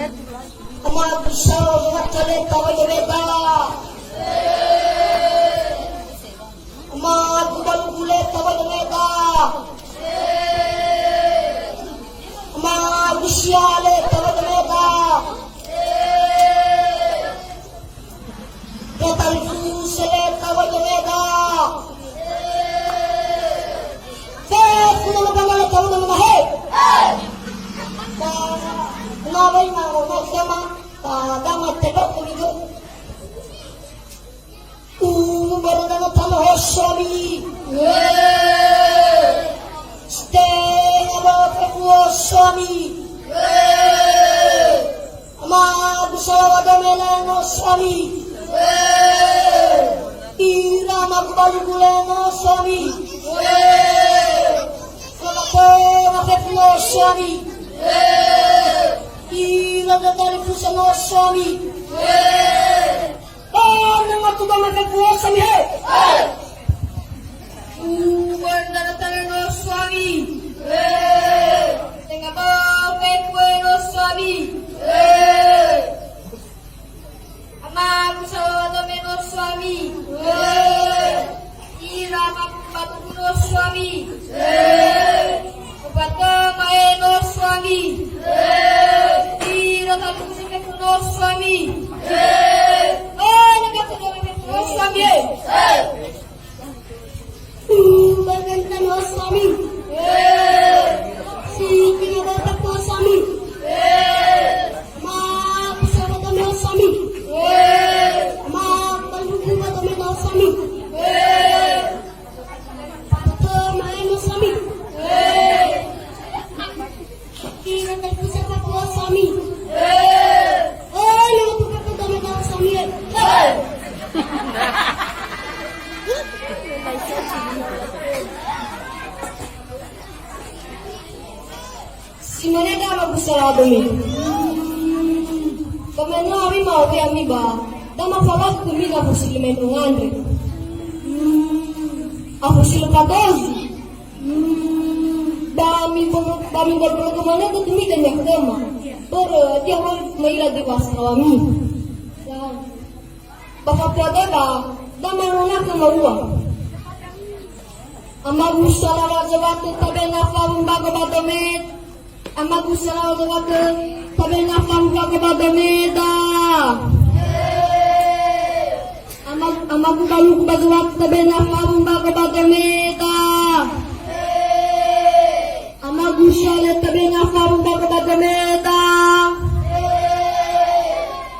Ama Gusala Watale Tawajaveda Ama Gubalugule Tawajaveda Ama Gusyale Tawajaveda Ketalfu Sele Tawajaveda Kuna magangala tahu na mga hey! Naway na sama damat tebak kuligo. Baru na tama ho swami. Stay above the swami. Ama Gusala Wadamela no swami. Ira magbalugula no swami. Makapno swami ila datari pusano swami nama tu ba makapno swami he wala datari no swami tenga ba pekwe no swami ama Gusala no swami ila makapno swami no swami ira talu sike no swami nagatuloy no swami baganta no swami sike nagata no swami ma Gusala no swami ma Balugula no swami no swami Kira terpusat apa swami? Yang aku kata nama swami. Si mana dah aku salah dulu. Kamera kami mau kami ba? Dah masalah kami dah fusil menungan. Aku silupa dozi. Bami berbulu kemana tu demi dan yang kedua, dia orang melihat di wasrawami. Bapak tiada dah, dah mengulang kemauan. Ama Gusala Wajawatu tabena farum bago badomed. Ama Gusala Wajawatu tabena farum bago badomeda. Ama Gubaluk Wajawatu tabena farum bago badomeda. Ama Gusala tabena farum bago badomeda.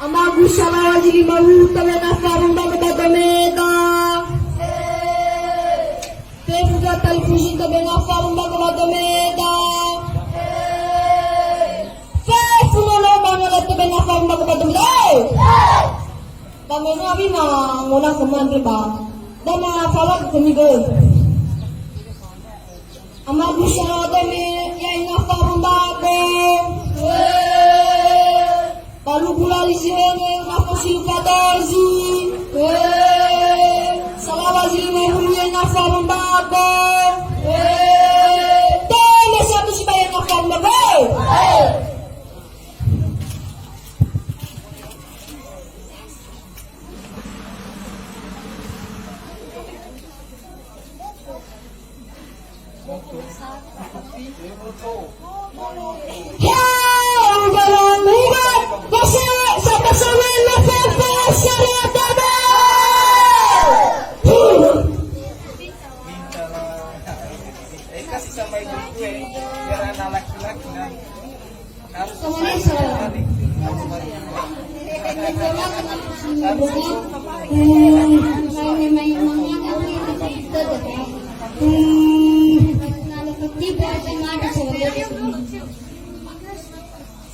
Ama Gusala wajili mawu tabena farum bago badomeda. Tefuga talfushi tabena farum bago badomeda. Fefuno bangala tabena farum bago badomeda. Kameno abi manguna kumandre ba. Dama falak kumigo. Ama Gusala dame yang farum bago. Lalu bulali sini nafas silkadazi. Salawazili mahulnya nafarum bago. Tanya satu si bayar nafarum bago.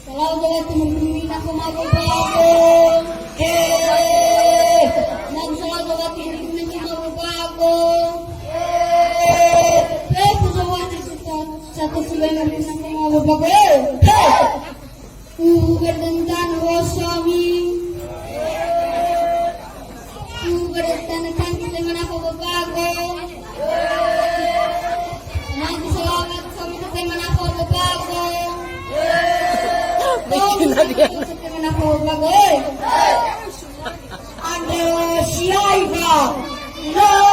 Kalau dia tumbuhin ako mababago, nagsasawa tumbuhin ako mababago, pusawa sa tusulan ng isang mababago, gandang ho swami, gandang na tangkit naman ako mababago, nagsasawa sa mga tayo man ako mababago. Ang ako bago eh. Ang siyay ba? No!